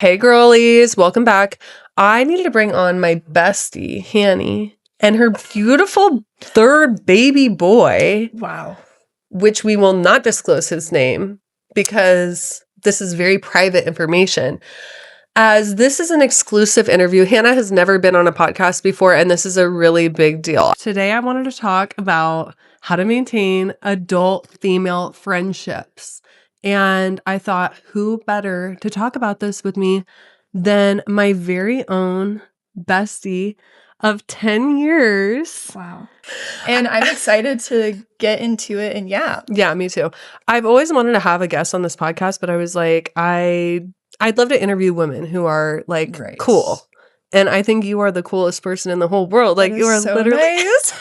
Hey girlies, welcome back. I needed to bring on my bestie, Hanny, and her beautiful third baby boy. Wow. Which we will not disclose his name because this is very private information. As this is an exclusive interview, Hannah has never been on a podcast before, and this is a really big deal. Today, I wanted to talk about how to maintain adult female friendships. And I thought, who better to talk about this with me than my very own bestie of 10 years. Wow. And I'm excited to get into it. And yeah, me too. I've always wanted to have a guest on this podcast, but I was like, I'd love to interview women who are like cool. And I think you are the coolest person in the whole world. Like you are so literally nice.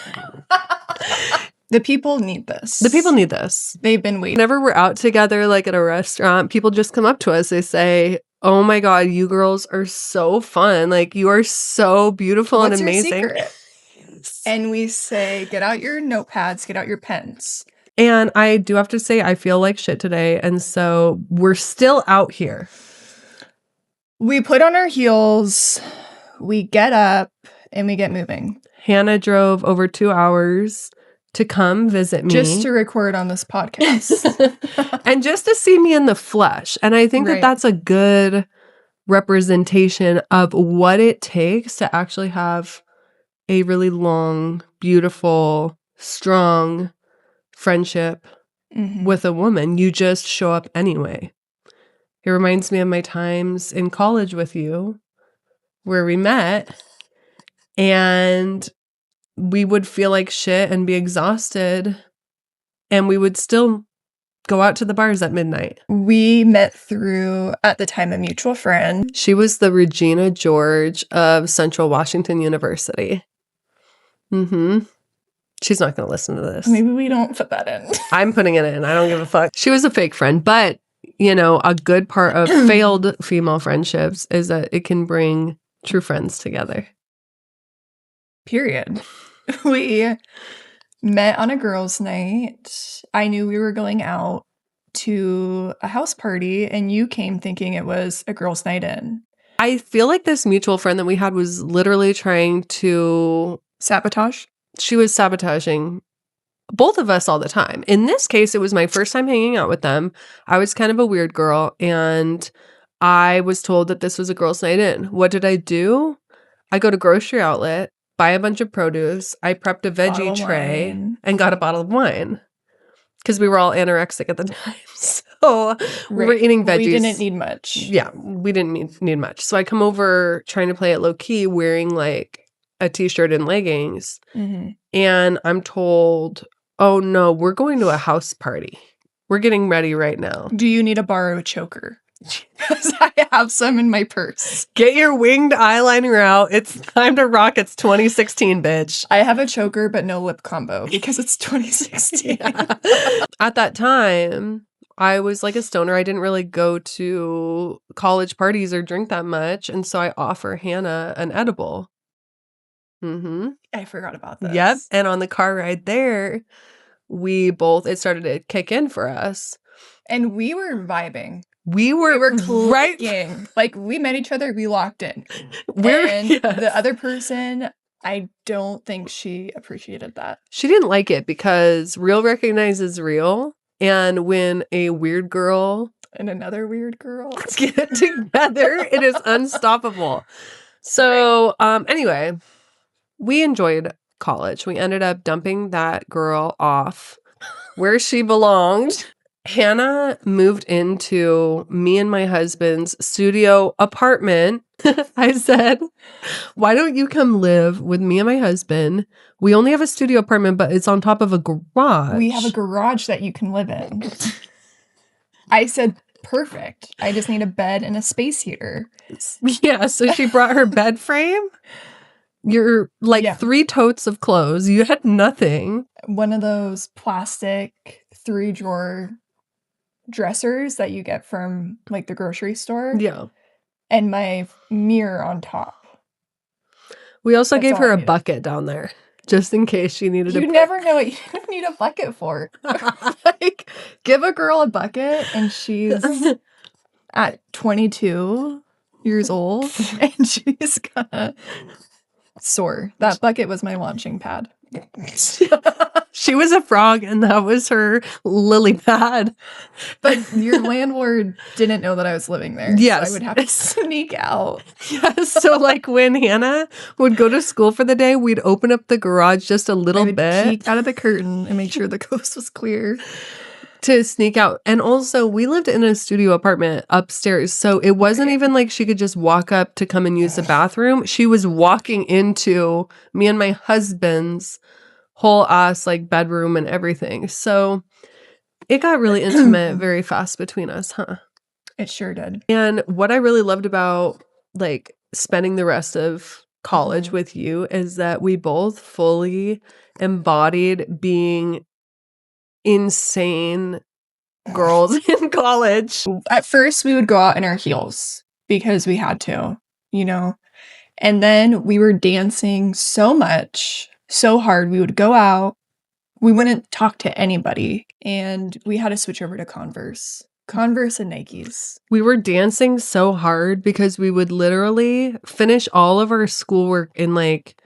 The people need this. The people need this. They've been waiting. Whenever we're out together, like at a restaurant, people just come up to us. They say, "Oh my God, you girls are so fun. Like you are so beautiful and amazing." Your secret? And we say, get out your notepads, get out your pens. And I do have to say, I feel like shit today. And so we're still out here. We put on our heels, we get up, and we get moving. Hannah drove over 2 hours to come visit me. Just to record on this podcast. And just to see me in the flesh. And I think that that's a good representation of what it takes to actually have a really long, beautiful, strong friendship with a woman. You just show up anyway. It reminds me of my times in college with you where we met and we would feel like shit and be exhausted and we would still go out to the bars at midnight. We met through, at the time, a mutual friend. She was the Regina George of Central Washington University. She's not going to listen to this. Maybe we don't put that in. I'm putting it in. I don't give a fuck. She was a fake friend. But, you know, a good part of failed female friendships is that it can bring true friends together. Period. We met on a girls' night. I knew we were going out to a house party, and you came thinking it was a girls' night in. I feel like this mutual friend that we had was literally trying to sabotage. She was sabotaging both of us all the time. In this case, it was my first time hanging out with them. I was kind of a weird girl, and I was told that this was a girls' night in. What did I do? I go to grocery outlet, buy a bunch of produce. I prepped a veggie tray and got a bottle of wine because we were all anorexic at the time. So we were eating veggies. We didn't need much. Yeah, we didn't need much. So I come over trying to play it low key, wearing like a t-shirt and leggings. And I'm told, oh no, we're going to a house party. We're getting ready right now. Do you need a borrowed choker? Because I have some in my purse. Get your winged eyeliner out. It's time to rock. It's 2016, bitch. I have a choker, but no lip combo because it's 2016. At that time, I was like a stoner. I didn't really go to college parties or drink that much. And so I offer Hannah an edible. I forgot about this. Yep. And on the car ride there, it started to kick in for us. And we were vibing. We were clicking. Like, we met each other, we locked in. The other person, I don't think she appreciated that. She didn't like it because real recognizes real. And when a weird girl and another weird girl get together, it is unstoppable. So, anyway, we enjoyed college. We ended up dumping that girl off where she belonged. Hannah moved into me and my husband's studio apartment. I said, why don't you come live with me and my husband? We only have a studio apartment, but it's on top of a garage. We have a garage that you can live in. I said, perfect. I just need a bed and a space heater. Yeah, so she brought her bed frame. You're like 3 totes of clothes. You had nothing. One of those plastic 3-drawer dressers that you get from like the grocery store. Yeah. And my mirror on top. We also gave her a bucket down there just in case she needed You never know what you need a bucket for. Like, give a girl a bucket and she's at 22 years old, and she's gonna soar. That bucket was my launching pad. She was a frog, and that was her lily pad. But your landlord didn't know that I was living there. Yes. So I would have to sneak out. Yes. So, like, when Hannah would go to school for the day, we'd open up the garage just a little bit. Peek out of the curtain and make sure the coast was clear. To sneak out. And also, we lived in a studio apartment upstairs. So it wasn't even like she could just walk up to come and use the bathroom. She was walking into me and my husband's whole ass like bedroom and everything. So it got really intimate very fast between us, huh? It sure did. And what I really loved about like spending the rest of college with you is that we both fully embodied being insane girls in college. At first, we would go out in our heels because we had to, you know? And then we were dancing so much, so hard. We would go out. We wouldn't talk to anybody. And we had to switch over to Converse and Nikes. We were dancing so hard because we would literally finish all of our schoolwork in like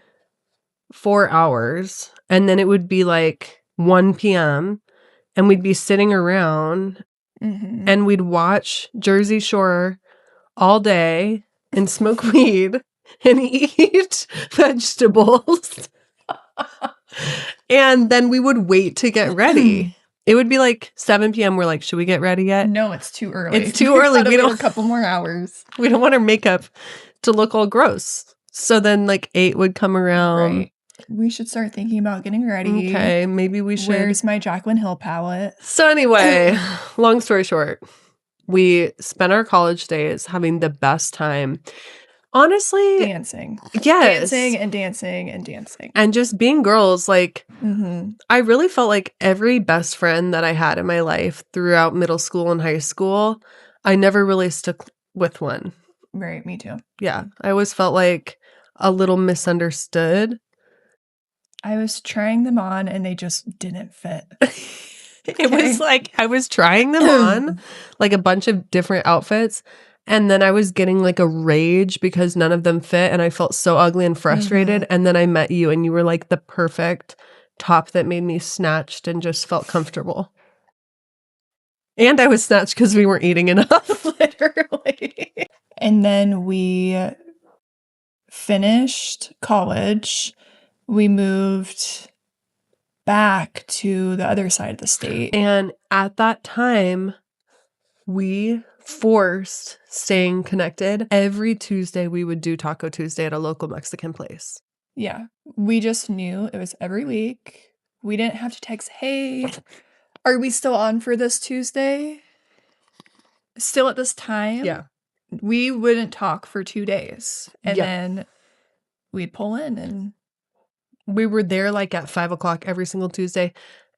4 hours. And then it would be like 1 p.m. and we'd be sitting around and we'd watch Jersey Shore all day and smoke weed and eat vegetables. And then we would wait to get ready. It would be like 7 p.m. We're like, should we get ready yet? No, it's too early. It's too early. We don't a couple more hours. We don't want our makeup to look all gross. So then like 8 would come around. Right. We should start thinking about getting ready. Okay, maybe we should. Where's my Jaclyn Hill palette? So anyway, long story short, we spent our college days having the best time. Honestly, dancing. Yes. Dancing and dancing and dancing. And just being girls, like, I really felt like every best friend that I had in my life throughout middle school and high school, I never really stuck with one. Right, me too. Yeah, I always felt like a little misunderstood. I was trying them on and they just didn't fit. It was like I was trying them on, like a bunch of different outfits. And then I was getting like a rage because none of them fit. And I felt so ugly and frustrated. And then I met you and you were like the perfect top that made me snatched and just felt comfortable. And I was snatched because we weren't eating enough. Literally. And then we finished college. We moved back to the other side of the state. And at that time, we forced staying connected. Every Tuesday, we would do Taco Tuesday at a local Mexican place. Yeah. We just knew it was every week. We didn't have to text, hey, are we still on for this Tuesday? Still at this time? Yeah. We wouldn't talk for 2 days. And then we'd pull in and we were there like at 5 o'clock every single Tuesday.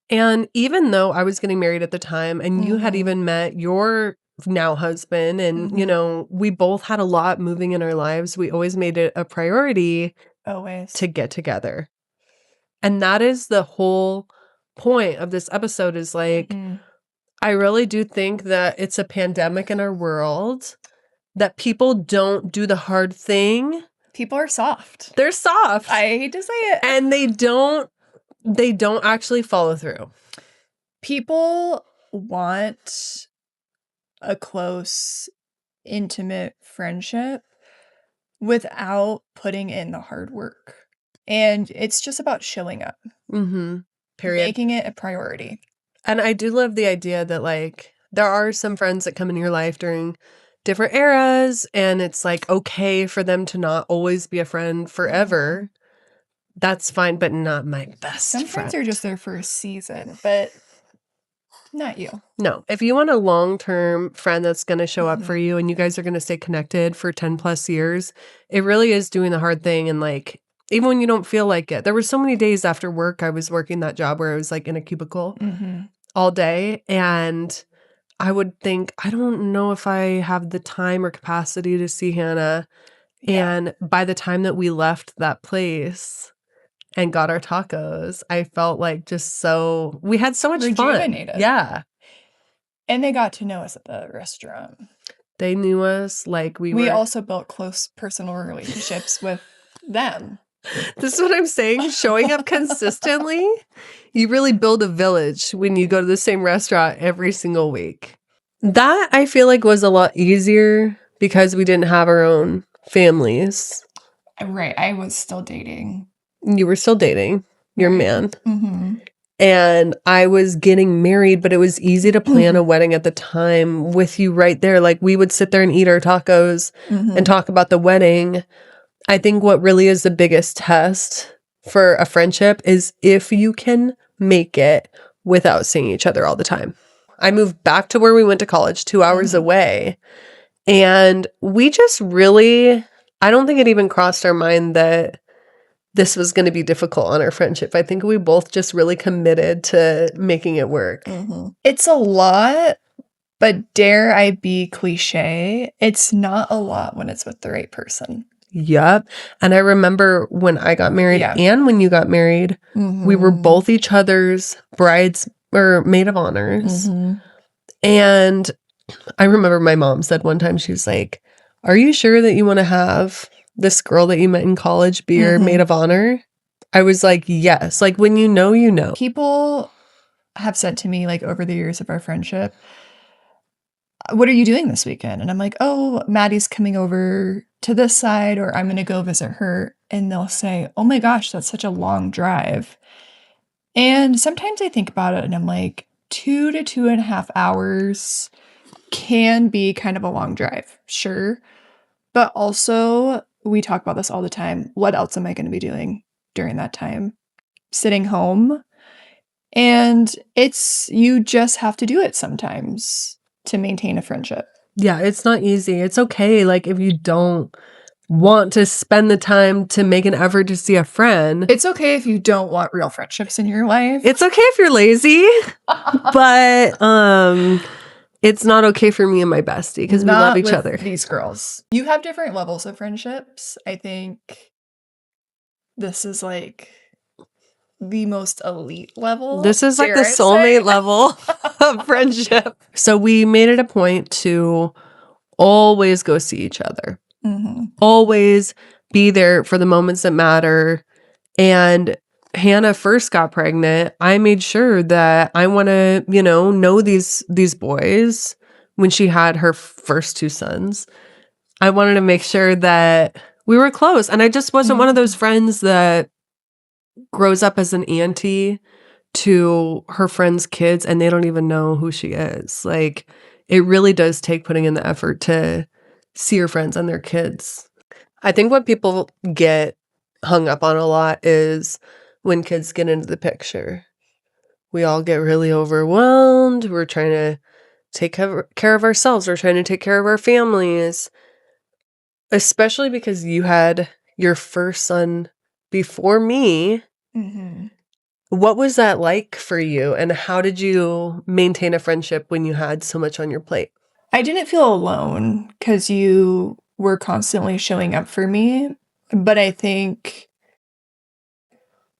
And even though I was getting married at the time and you had even met your now husband and, you know, we both had a lot moving in our lives, we always made it a priority to get together. And that is the whole point of this episode is like, I really do think that it's a pandemic in our world, that people don't do the hard thing. People are soft. They're soft. I hate to say it. And they don't actually follow through. People want a close, intimate friendship without putting in the hard work. And it's just about showing up. Period. Making it a priority. And I do love the idea that, like, there are some friends that come in your life during different eras, and it's, like, okay for them to not always be a friend forever. That's fine, but not my best friend. Some friends are just there for a season, but not you. No. If you want a long-term friend that's going to show up for you and you guys are going to stay connected for 10 plus years, it really is doing the hard thing. And like, even when you don't feel like it, there were so many days after work, I was working that job where I was like in a cubicle all day. And I would think, I don't know if I have the time or capacity to see Hannah. And by the time that we left that place and got our tacos, I felt like we had so much fun. Rejuvenated. Yeah. And they got to know us at the restaurant. They knew us like we We were. also built close personal relationships with them. This is what I'm saying. Showing up consistently, you really build a village when you go to the same restaurant every single week. That I feel like was a lot easier because we didn't have our own families. Right. I was still dating. You were still dating your Right. man. Mm-hmm. And I was getting married, but it was easy to plan a wedding at the time with you right there. Like we would sit there and eat our tacos and talk about the wedding. I think what really is the biggest test for a friendship is if you can make it without seeing each other all the time. I moved back to where we went to college, 2 hours away. And we just really, I don't think it even crossed our mind that this was going to be difficult on our friendship. I think we both just really committed to making it work. It's a lot, but dare I be cliche, it's not a lot when it's with the right person. Yep. And I remember when I got married and when you got married, we were both each other's brides or maid of honors. And I remember my mom said one time, she was like, "Are you sure that you want to have this girl that you met in college be your maid of honor?" I was like, yes. Like when you know, you know. People have said to me, like over the years of our friendship, "What are you doing this weekend?" And I'm like, "Oh, Maddie's coming over to this side, or I'm going to go visit her." And they'll say, "Oh my gosh, that's such a long drive." And sometimes I think about it and I'm like, 2 to 2.5 hours can be kind of a long drive, sure. But also, we talk about this all the time. What else am I going to be doing during that time? Sitting home. And you just have to do it sometimes to maintain a friendship. Yeah, it's not easy. It's okay. Like if you don't want to spend the time to make an effort to see a friend. It's okay if you don't want real friendships in your life. It's okay if you're lazy. But it's not okay for me and my bestie because we love each other. These girls. You have different levels of friendships. I think this is like the most elite level. This is like the soulmate level of friendship. So we made it a point to always go see each other. Always be there for the moments that matter. And Hannah first got pregnant. I made sure that I want to, know these boys when she had her first 2 sons. I wanted to make sure that we were close. And I just wasn't one of those friends that grows up as an auntie to her friends' kids and they don't even know who she is. Like, it really does take putting in the effort to see your friends and their kids. I think what people get hung up on a lot is when kids get into the picture. We all get really overwhelmed. We're trying to take care of ourselves. We're trying to take care of our families. Especially because you had your first son before me. What was that like for you? And how did you maintain a friendship when you had so much on your plate? I didn't feel alone because you were constantly showing up for me. But I think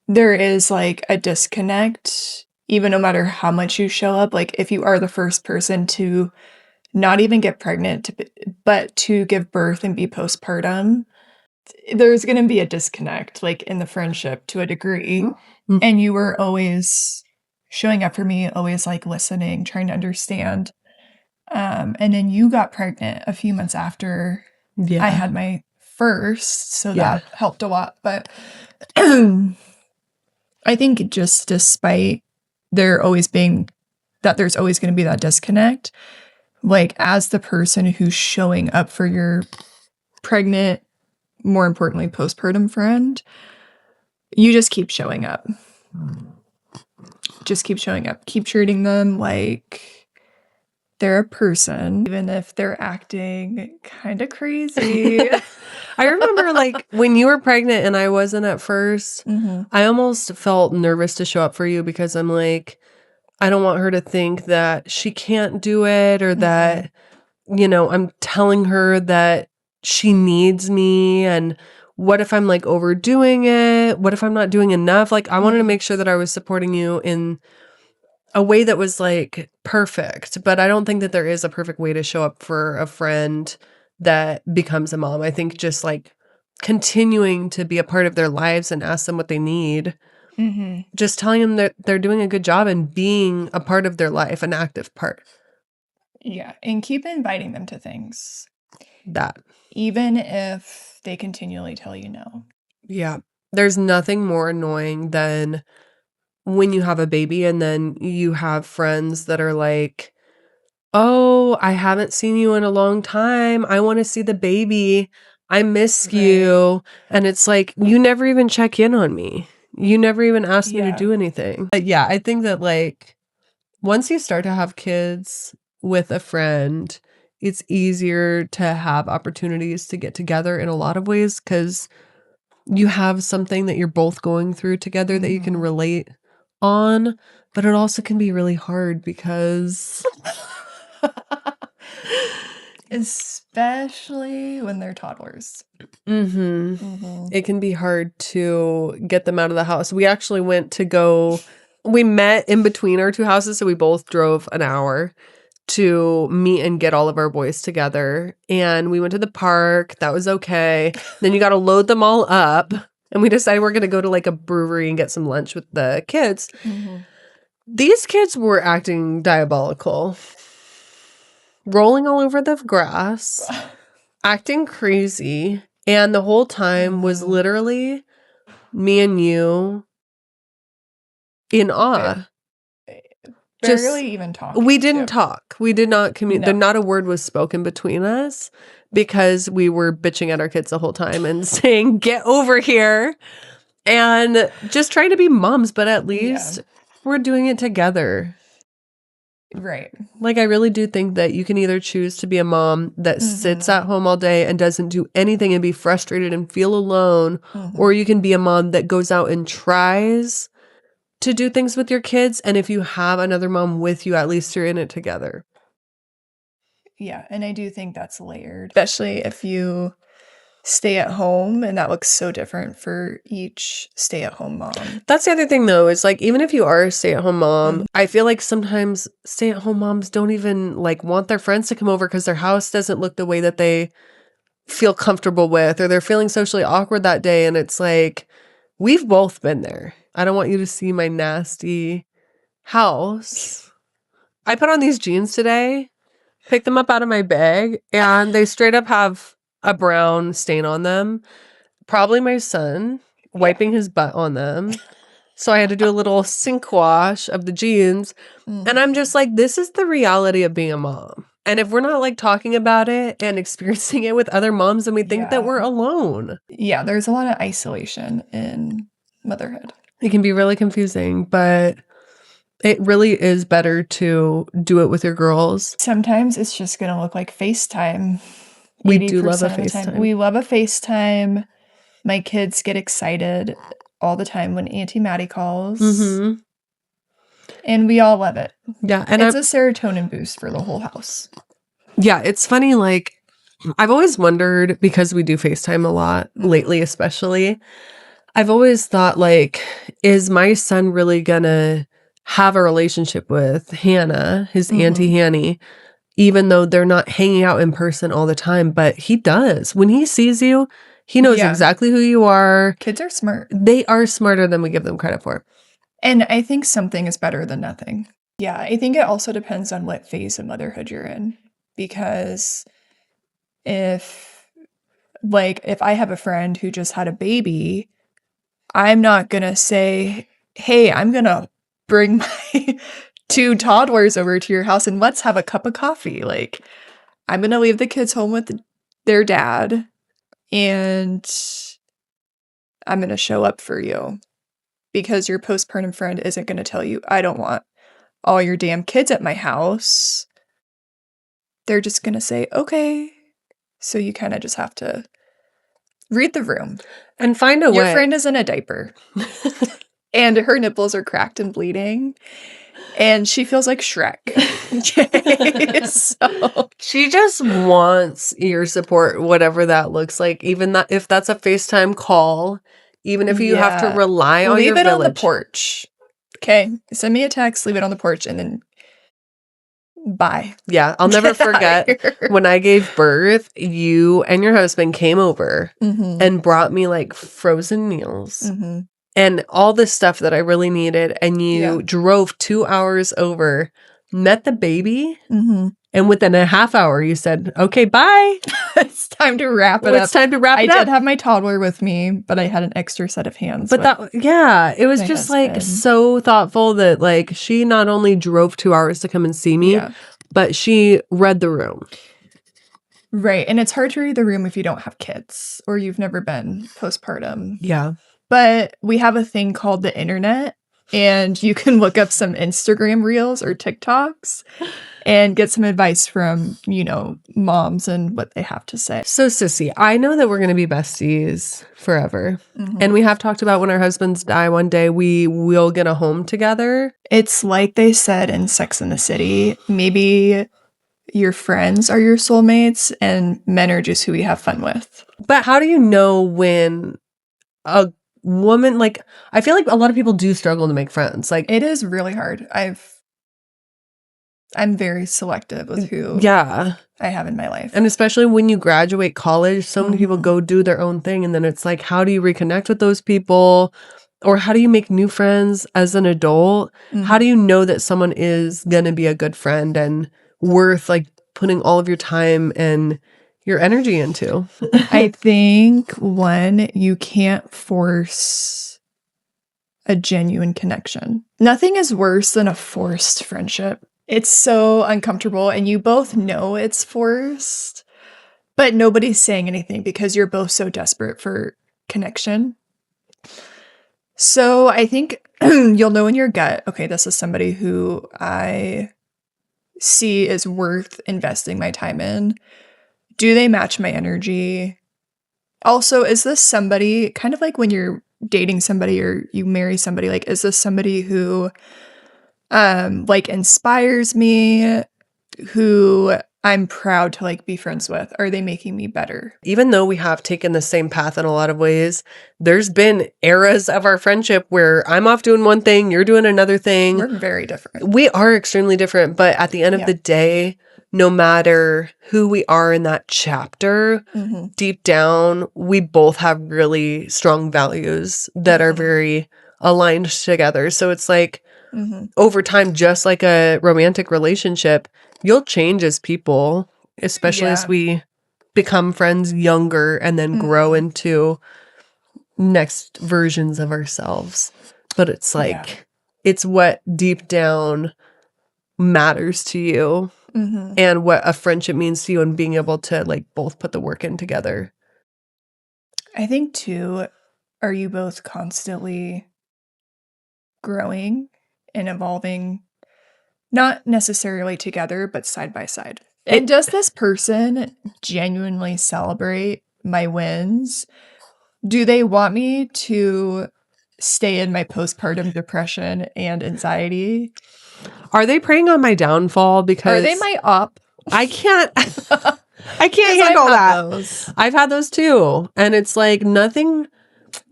there is like a disconnect, even no matter how much you show up. Like if you are the first person to not even get pregnant, but to give birth and be postpartum, there's going to be a disconnect, like in the friendship to a degree. And you were always showing up for me, always like listening, trying to understand. And then you got pregnant a few months after I had my first, so that helped a lot. But I think just despite there's always going to be that disconnect, like as the person who's showing up for your pregnant, more importantly, postpartum friend, you just keep showing up. Just keep showing up. Keep treating them like they're a person, even if they're acting kind of crazy. I remember like when you were pregnant and I wasn't at first, I almost felt nervous to show up for you because I'm like, I don't want her to think that she can't do it or that, I'm telling her that she needs me. And what if I'm like overdoing it? What if I'm not doing enough? Like I wanted to make sure that I was supporting you in a way that was like perfect, but I don't think that there is a perfect way to show up for a friend that becomes a mom. I think just like continuing to be a part of their lives and ask them what they need, just telling them that they're doing a good job and being a part of their life, an active part. Yeah, and keep inviting them to things. That. Even if they continually tell you no. Yeah. There's nothing more annoying than when you have a baby and then you have friends that are like, oh, I haven't seen you in a long time. I want to see the baby. I miss you. And it's like, you never even check in on me. You never even asked me to do anything. But yeah, I think that like once you start to have kids with a friend, it's easier to have opportunities to get together in a lot of ways because you have something that you're both going through together that you can relate on. But it also can be really hard because especially when they're toddlers. It can be hard to get them out of the house. We actually we met in between our two houses, so we both drove an hour to meet and get all of our boys together. And we went to the park. That was okay. Then you got to load them all up. And we decided we're going to go to like a brewery and get some lunch with the kids. These kids were acting diabolical. Rolling all over the grass, acting crazy. And the whole time was literally me and you in awe. Barely even talking. We didn't talk. We did not communicate. Not a word was spoken between us because we were bitching at our kids the whole time and saying, get over here. And just trying to be moms, but at least we're doing it together. Right. Like, I really do think that you can either choose to be a mom that sits at home all day and doesn't do anything and be frustrated and feel alone, or you can be a mom that goes out and tries to do things with your kids. And if you have another mom with you, at least you're in it together. Yeah, and I do think that's layered, especially if you stay at home, and that looks so different for each stay-at-home mom. That's the other thing, though, is like, even if you are a stay-at-home mom, I feel like sometimes stay-at-home moms don't even like want their friends to come over because their house doesn't look the way that they feel comfortable with, or they're feeling socially awkward that day. And it's like, we've both been there. I don't want you to see my nasty house. I put on these jeans today, picked them up out of my bag, and they straight up have a brown stain on them. Probably my son wiping his butt on them. So I had to do a little sink wash of the jeans. And I'm just like, this is the reality of being a mom. And if we're not like talking about it and experiencing it with other moms, then we think that we're alone. Yeah, there's a lot of isolation in motherhood. It can be really confusing, but it really is better to do it with your girls. Sometimes it's just going to look like FaceTime. We do love a FaceTime. We love a FaceTime. My kids get excited all the time when Auntie Maddie calls. And we all love it. Yeah. And it's a serotonin boost for the whole house. Yeah. It's funny. Like, I've always wondered, because we do FaceTime a lot lately, especially, I've always thought, like, is my son really gonna have a relationship with Hannah, his Auntie Hanny, even though they're not hanging out in person all the time? But he does. When he sees you, he knows exactly who you are. Kids are smart. They are smarter than we give them credit for. And I think something is better than nothing. Yeah, I think it also depends on what phase of motherhood you're in. Because if I have a friend who just had a baby, I'm not going to say, hey, I'm going to bring my 2 toddlers over to your house and let's have a cup of coffee. Like, I'm going to leave the kids home with their dad and I'm going to show up for you, because your postpartum friend isn't going to tell you, I don't want all your damn kids at my house. They're just going to say, okay. So you kind of just have to read the room. And find a way. Your friend is in a diaper. And her nipples are cracked and bleeding. And she feels like Shrek. Okay, so she just wants your support, whatever that looks like. Even that, if that's a FaceTime call, even if you have to rely on your village. Leave it on the village. porch. Okay, send me a text, leave it on the porch, and then bye. Yeah, I'll never forget when I gave birth, you and your husband came over and brought me like frozen meals and all this stuff that I really needed. And you drove 2 hours over, met the baby, and within a half hour, you said, okay, bye. It's time to wrap it up. It's time to wrap it up. I did have my toddler with me, but I had an extra set of hands. But it was just like so thoughtful that like she not only drove 2 hours to come and see me, but she read the room. Right. And it's hard to read the room if you don't have kids or you've never been postpartum. Yeah. But we have a thing called the internet, and you can look up some Instagram reels or TikToks and get some advice from, moms and what they have to say. So, Sissy, I know that we're going to be besties forever. And we have talked about when our husbands die one day, we will get a home together. It's like they said in Sex and the City, maybe your friends are your soulmates and men are just who we have fun with. But how do you know when a woman, like, I feel like a lot of people do struggle to make friends. Like, it is really hard. I'm very selective with who I have in my life. And especially when you graduate college, so many people go do their own thing. And then it's like, how do you reconnect with those people? Or how do you make new friends as an adult? How do you know that someone is going to be a good friend and worth like putting all of your time and your energy into? I think one, you can't force a genuine connection. Nothing is worse than a forced friendship. It's so uncomfortable and you both know it's forced, but nobody's saying anything because you're both so desperate for connection. So I think you'll know in your gut, okay, this is somebody who I see is worth investing my time in. Do they match my energy? Also, is this somebody, kind of like when you're dating somebody or you marry somebody, like, is this somebody who like inspires me, who I'm proud to like be friends with? Are they making me better? Even though we have taken the same path in a lot of ways, there's been eras of our friendship where I'm off doing one thing, you're doing another thing. We're very different. We are extremely different, but at the end of the day, no matter who we are in that chapter, deep down, we both have really strong values that are very aligned together. So it's like, over time, just like a romantic relationship, you'll change as people, especially as we become friends younger and then grow into next versions of ourselves. But it's like, it's what deep down matters to you and what a friendship means to you and being able to like both put the work in together. I think too, are you both constantly growing and evolving, not necessarily together, but side by side? And does this person genuinely celebrate my wins? Do they want me to stay in my postpartum depression and anxiety? Are they preying on my downfall? Because are they my up? I can't handle that. I've had those too. And it's like nothing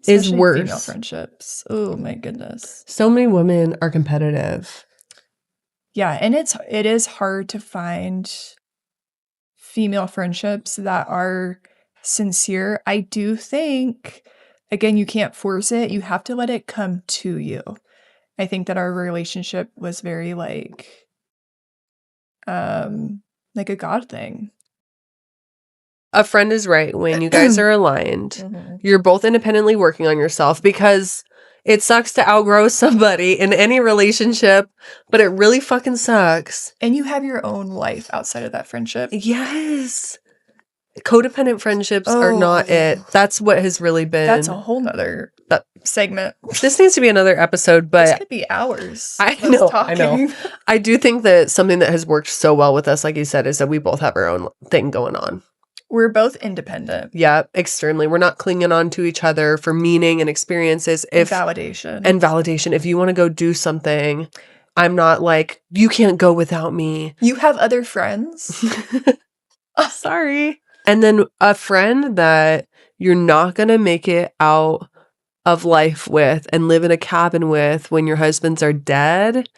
is worse. Female friendships. Oh my goodness. So many women are competitive. Yeah, and it is hard to find female friendships that are sincere. I do think, again, you can't force it. You have to let it come to you. I think that our relationship was very like a God thing. A friend is right when you guys are aligned. You're both independently working on yourself, because it sucks to outgrow somebody in any relationship, but it really fucking sucks. And you have your own life outside of that friendship. Yes. Codependent friendships are not it. That's what has really been. That's a whole nother segment. This needs to be another episode, but this could be hours. I know. I do think that something that has worked so well with us, like you said, is that we both have our own thing going on. We're both independent. Yeah, externally. We're not clinging on to each other for meaning and experiences. Validation. If you want to go do something, I'm not like, you can't go without me. You have other friends? Sorry. And then a friend that you're not going to make it out of life with and live in a cabin with when your husbands are dead,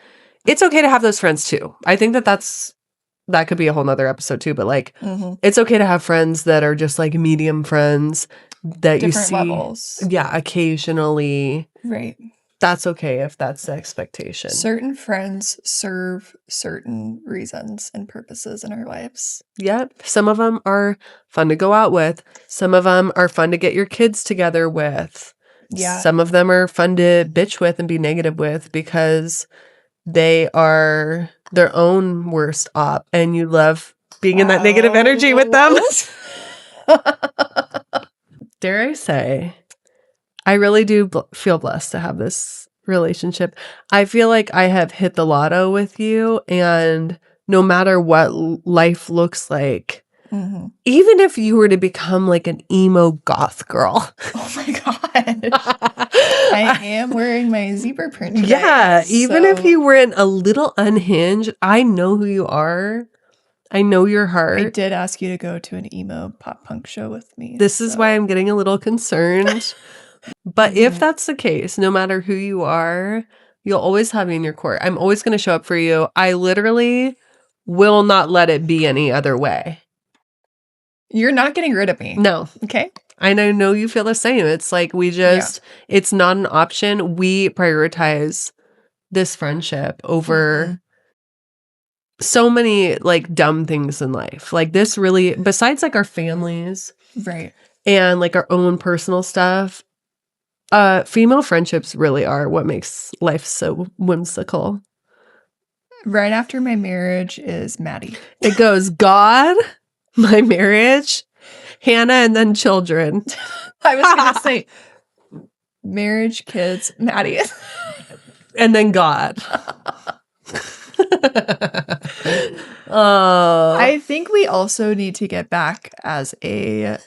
it's okay to have those friends too. I think that could be a whole nother episode too, but like it's okay to have friends that are just like medium friends that you Different see levels. Yeah, occasionally. Right. That's okay if that's the expectation. Certain friends serve certain reasons and purposes in our lives. Yep. Some of them are fun to go out with. Some of them are fun to get your kids together with. Yeah. Some of them are fun to bitch with and be negative with because they are their own worst op and you love being in that negative energy with them. Dare I say, I really do feel blessed to have this relationship. I feel like I have hit the lotto with you, and no matter what life looks like, even if you were to become like an emo goth girl. Oh my gosh. I am wearing my zebra print today. Yeah, even if you weren't a little unhinged, I know who you are. I know your heart. I did ask you to go to an emo pop punk show with me. This is why I'm getting a little concerned. But if that's the case, no matter who you are, you'll always have me in your court. I'm always going to show up for you. I literally will not let it be any other way. You're not getting rid of me. No. Okay. And I know you feel the same. It's like it's not an option. We prioritize this friendship over so many like dumb things in life. Like this really, besides like our families. Right. And like our own personal stuff, female friendships really are what makes life so whimsical. Right after my marriage is Maddie. It goes God, my marriage, Hannah, and then children. I was going to say marriage, kids, Maddie. And then God. I think we also need to get back as a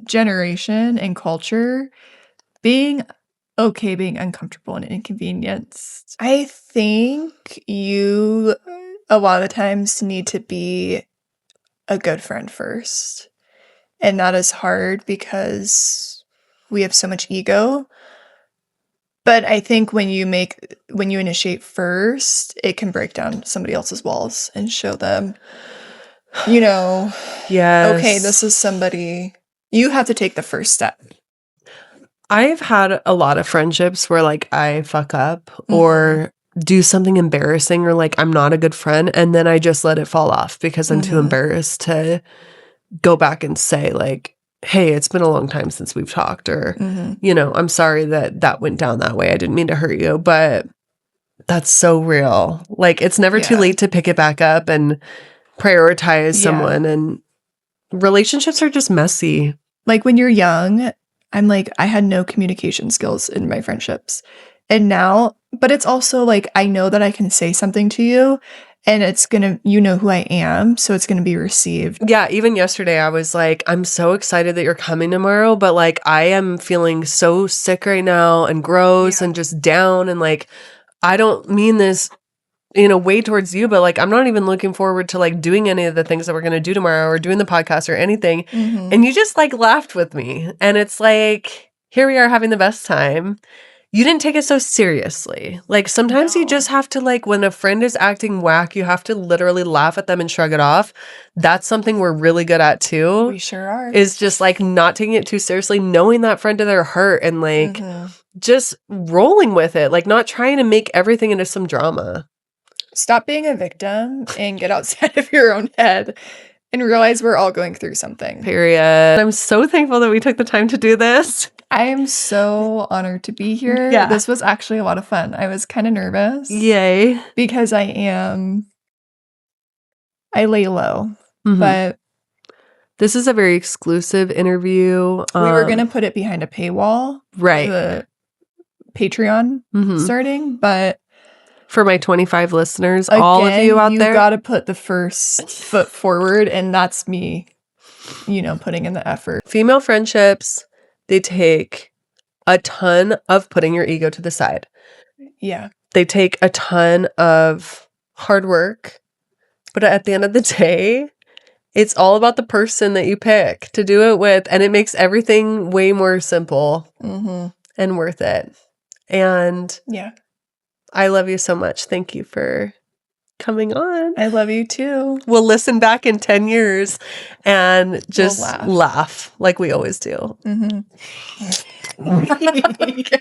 generation and culture being okay, being uncomfortable and inconvenienced. I think you a lot of the times need to be a good friend first. And that is hard because we have so much ego. But I think when you initiate first, it can break down somebody else's walls and show them, yes. Okay, this is somebody, you have to take the first step. I've had a lot of friendships where like I fuck up or do something embarrassing or like I'm not a good friend and then I just let it fall off because I'm too embarrassed to go back and say like, hey, it's been a long time since we've talked or, I'm sorry that went down that way. I didn't mean to hurt you, but that's so real. Like it's never too late to pick it back up and prioritize someone, and relationships are just messy. Like when you're young, I'm like, I had no communication skills in my friendships. And now, but it's also like, I know that I can say something to you and it's gonna, who I am, so it's gonna be received. Yeah, even yesterday I was like, I'm so excited that you're coming tomorrow, but like I am feeling so sick right now and gross and just down and like, I don't mean this in a way towards you, but like I'm not even looking forward to like doing any of the things that we're gonna do tomorrow or doing the podcast or anything. And you just like laughed with me. And it's like, here we are having the best time. You didn't take it so seriously. Like sometimes you just have to like when a friend is acting whack, you have to literally laugh at them and shrug it off. That's something we're really good at too. We sure are. Is just like not taking it too seriously, knowing that friend to their heart and like just rolling with it, like not trying to make everything into some drama. Stop being a victim and get outside of your own head and realize we're all going through something. Period. I'm so thankful that we took the time to do this. I am so honored to be here. Yeah. This was actually a lot of fun. I was kind of nervous. Yay. Because I lay low. But this is a very exclusive interview. We were going to put it behind a paywall. Right. The Patreon starting, but for my 25 listeners, again, all of you out there, you got to put the first foot forward, and that's me, putting in the effort. Female friendships, they take a ton of putting your ego to the side. Yeah. They take a ton of hard work, but at the end of the day, it's all about the person that you pick to do it with, and it makes everything way more simple and worth it. And yeah, I love you so much. Thank you for coming on. I love you too. We'll listen back in 10 years and just We'll laugh like we always do. Okay.